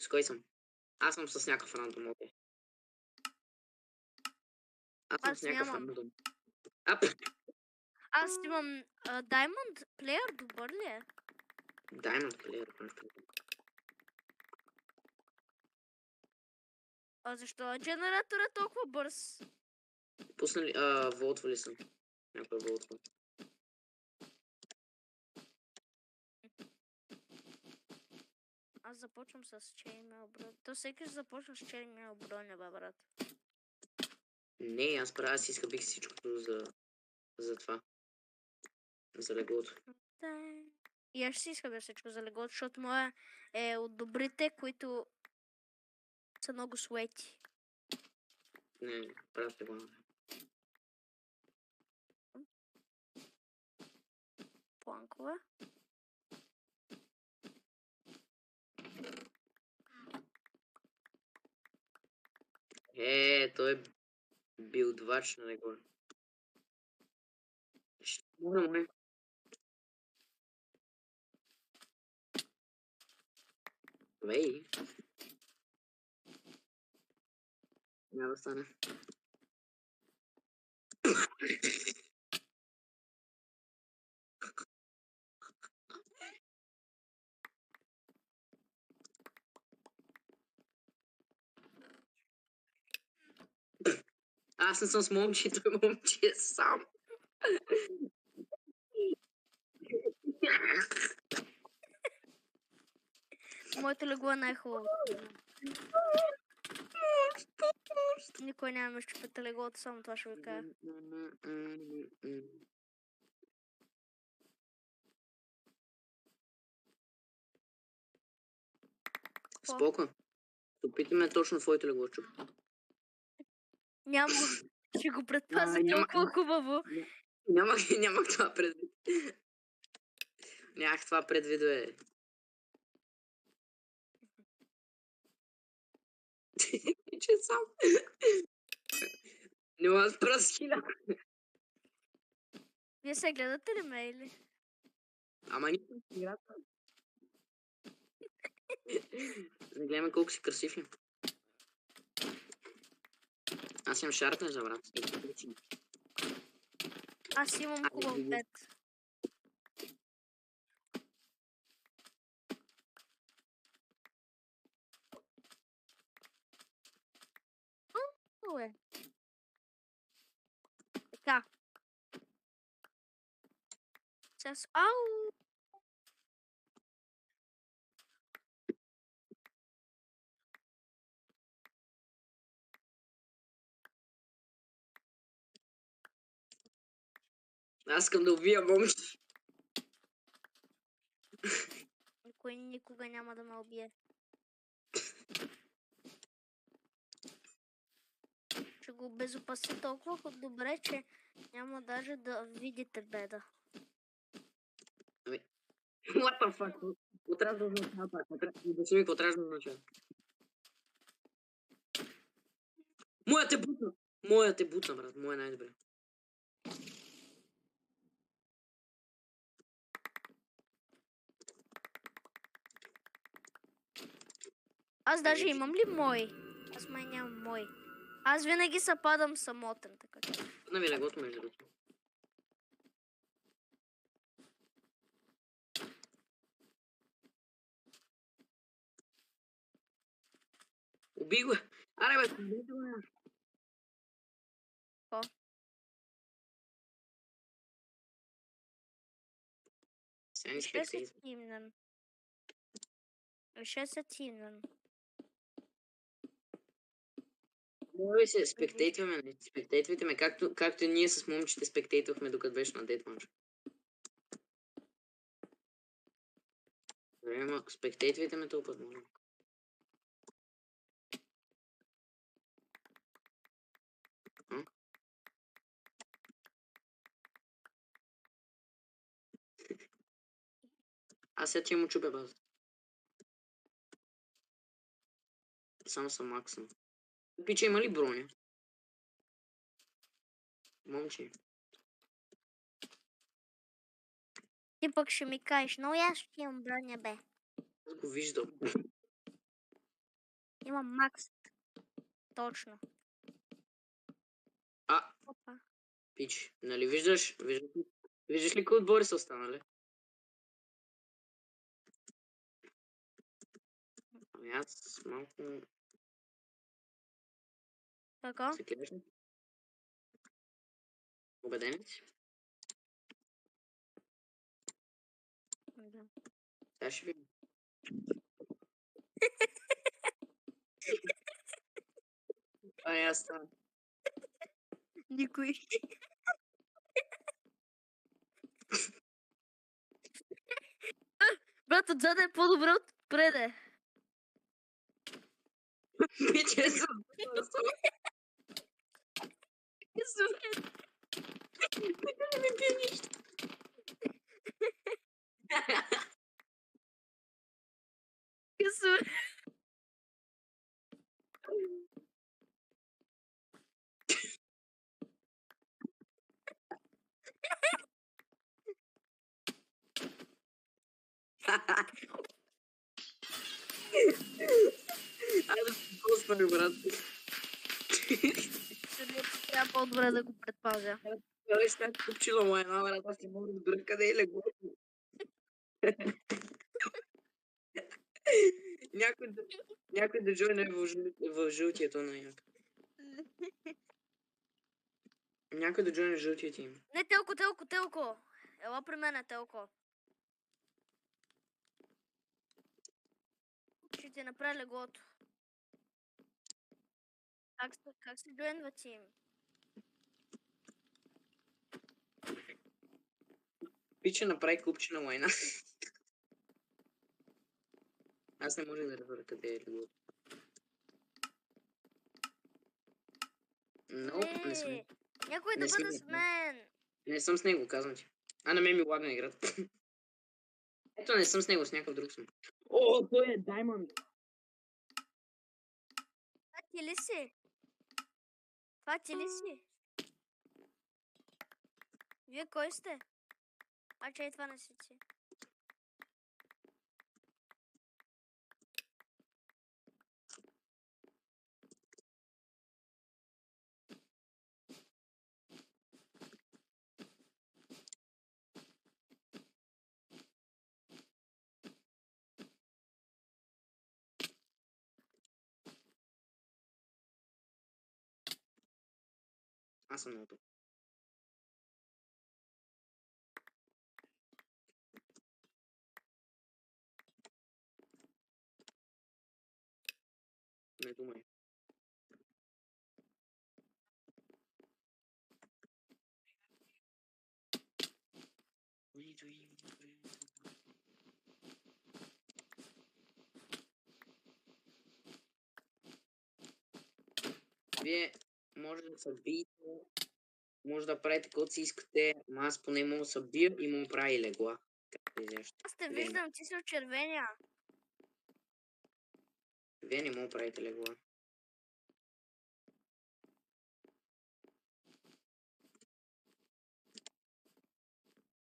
С кой съм? Аз съм с някакъв рандом, окей. Аз съм Аз с някакъв нямам. рандом. Аз имам Diamond Player, добър ли е? Diamond Player. А защо е генератора толкова бърз? Пуснали, волтвали съм. Някой волтва. Аз започвам с chainmail броня. То всеки ще започва с chainmail броня, бе, брат. Не, аз изхъбих всичкото за това. За леглото. И аз ще си изхъбя всичко за леглото, защото моя е от добрите, които са много свети. Не, правте го. Планкове. Той е билдвач на легло. Ще мога. Вей. Няма да стане. Аз не съм с момче, той момче е сам. Моето легло е най-хубаво. Никой няма щупете леглото, само това ще ви кажа. Споко. Опитаме точно твоето легло, чуп. Няма. Ще го предпазя няма- толкова хубаво. Нямах това предвид. Нямах това предвид, бе. Че сам. Не мога да спра с хиляда. Вие се гледате ли мейли? Ама никой в играта. Да гледаме колко си красив е. Аз имам шарпен за брат. Аз имам хубав бед. Така. Сейчас. Ау! Аз искам да убия момче. Никой никога няма да ме убие. Ще го обезопася толкова добре, че няма даже да видите беда. What the fuck? Трябва да означава пак. Да си ми какво трябва да означава. Моят е бутна, брат. Моя е най-добре. Аз даже имам ли мой? Аз май нямам мой. Аз винаги се падам самотен, така че. На ви леглото между другото. Уби го. Аре бе, убийте го. Какво? Сега ни Ще се спектейт. тимнем. Ще се тимнем. Моля се, спектейтваме, не спектейтвайте ме, както ние с момчите спектейтвахме, докато беше на Deathmatch. Време, спектейтвайте ме този път, моля. Аз сега ти му чупя база. Само съм максим. Пича, има ли броня? Момче. Ти пък ще ми кажеш, но аз ще имам броня, бе. Аз го виждам. Имам Макс. Точно. Опа. Пич, нали виждаш ли кои отбори са останали? Ами аз малко Така? се кефиш ли? Убеден ли си? Да. Сега ще видим. Аз стана. Никой. Брат, отзад е по-добре от преде. Пич, е съм. Не ми пие нищо. Късо. Айде, пусна, брат. Трябва по-добре да го предпазя. Абе, ще купчила му една, брат, аз не мога да разбера къде е легло. Някой да джойне в жълтието на някак. Някой да джойне в жълтия тим. Не, Телко. Ела при мене, Телко. Ще ти направя леглото. Как се джойнва тим? Пича направи купче на лайна. Аз не можех да разбера къде е легло. Не съм. Някой да бъде с мен. Не съм с него, казвам ти. На мен ми лагна играта. Ето, не съм с него, с някакъв друг съм. О, той е Даймонд. Това ти ли си? Това ти ли си? Вие кой сте? Чай, това не си ти. Аз съм много. Не думай. Вие може да се биете, може да правите каквото си искате, но аз поне мога да се бия и мога да правя и легла. Аз те виждам, ти си от червения. Вие не мога да правите легла.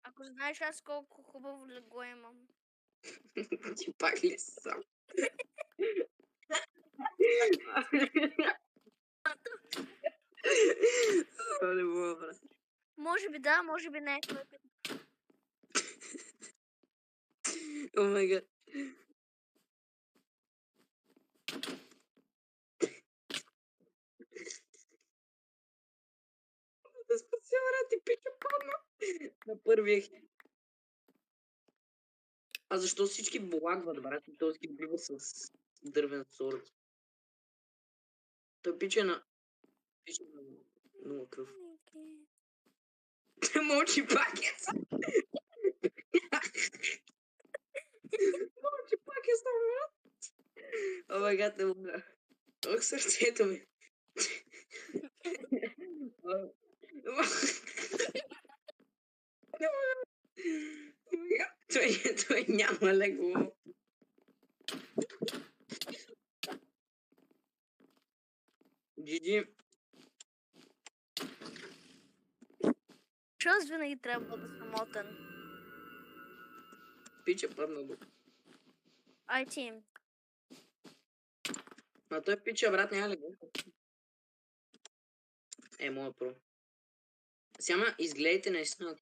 Ако знаеш аз колко хубаво легло имам. Ти пак ли сам? Не мога, брат. Може би да, може би не. О май гад. Да спася, брат, и пича падна на първия хит. А защо всички благват, брат, и този ги бива с дървен сорт? Той пича на 0 кръв. Те мълчи пакет! Мълчи пакет, брат! О май гад, не мога. Ох, сърцето ми. Той няма легло. GG. Че аз винаги трябва да съм мотен. Пича падна до. Ай, тим. Ма той пича, брат, няма ли го? Моя про. Сега изгледайте наистина.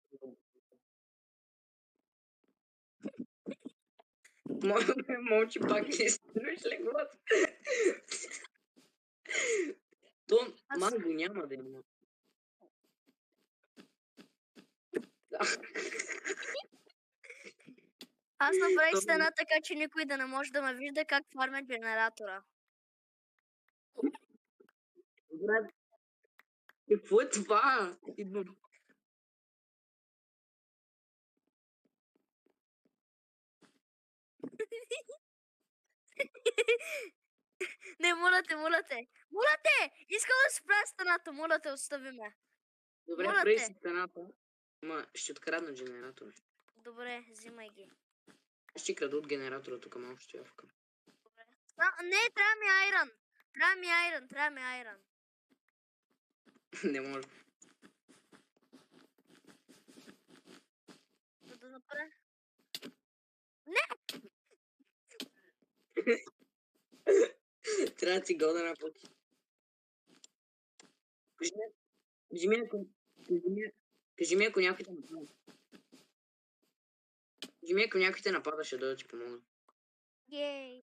Мълчи пак и строиш леглото. То манго няма да има. Аз направих стена така, че никой да не може да ме вижда как фармя генератора. Брат, какво е това? Идвам. Не, моля те! Моля те! Искам да спра стената, моля те, остави ме. Добре, Моля прави те. си стената. Ма, ще открадна генератора. Добре, взимай ги. Аз ще крада от генератора, тук малко ще явкам. Не, трябва ми айрон. Трябва ми айрон. Не може. За да направя. Не! Трябва да си года на пъти. Кажи ми, ако някой те напада. Кажи ми, ако някой те напада, ще дойда да ти помогна. Ей.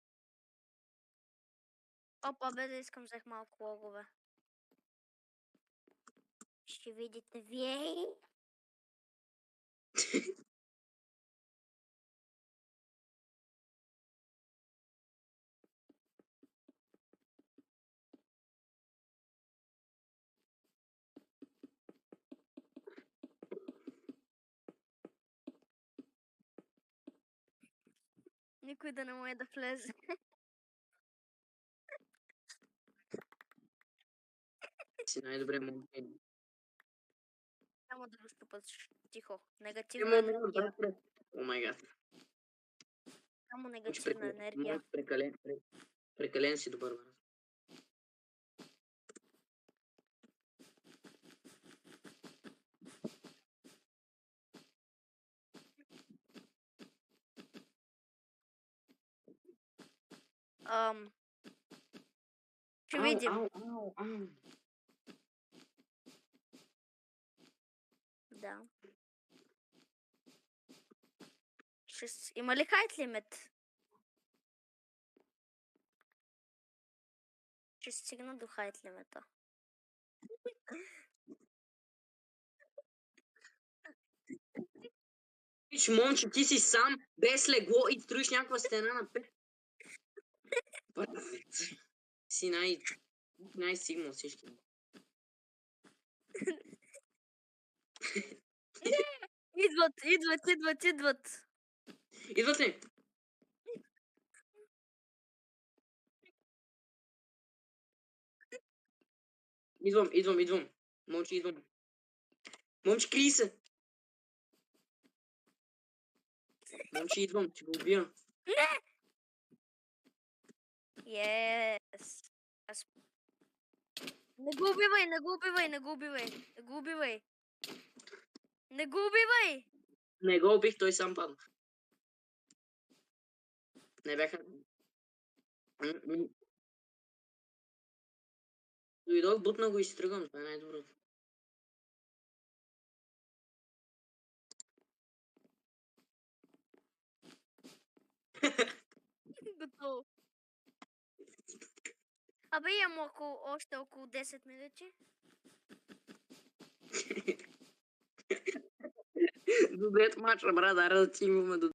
Опа, бе, да искам, взех малко логове. Ще видите вие. Никой да не може да влезе. Си най-добре момче. Няма да го щупат. Тихо. Негативна енергия. О май гад. Само негативна енергия. Прекален си добър, брат. Ще видим. Ау. Да. Има ли хайт лимит? Ще стигна до хайт лимита. Виж, момче, ти си сам, без легло и строиш някаква стена на 5. Си най-сигнал всички. Идват. Идват ли? Идвам. Момче, идвам. Момче, крий се. Момче, идвам, ще го убия. Yes. Не го убивай. Не го убих, той сам падна. Не бяха... Дойдох, бутна го и си тръгвам, това е най-доброто. Готово. Абе, имам още около 10 минути. До 9 мача, брат, да ти имаме до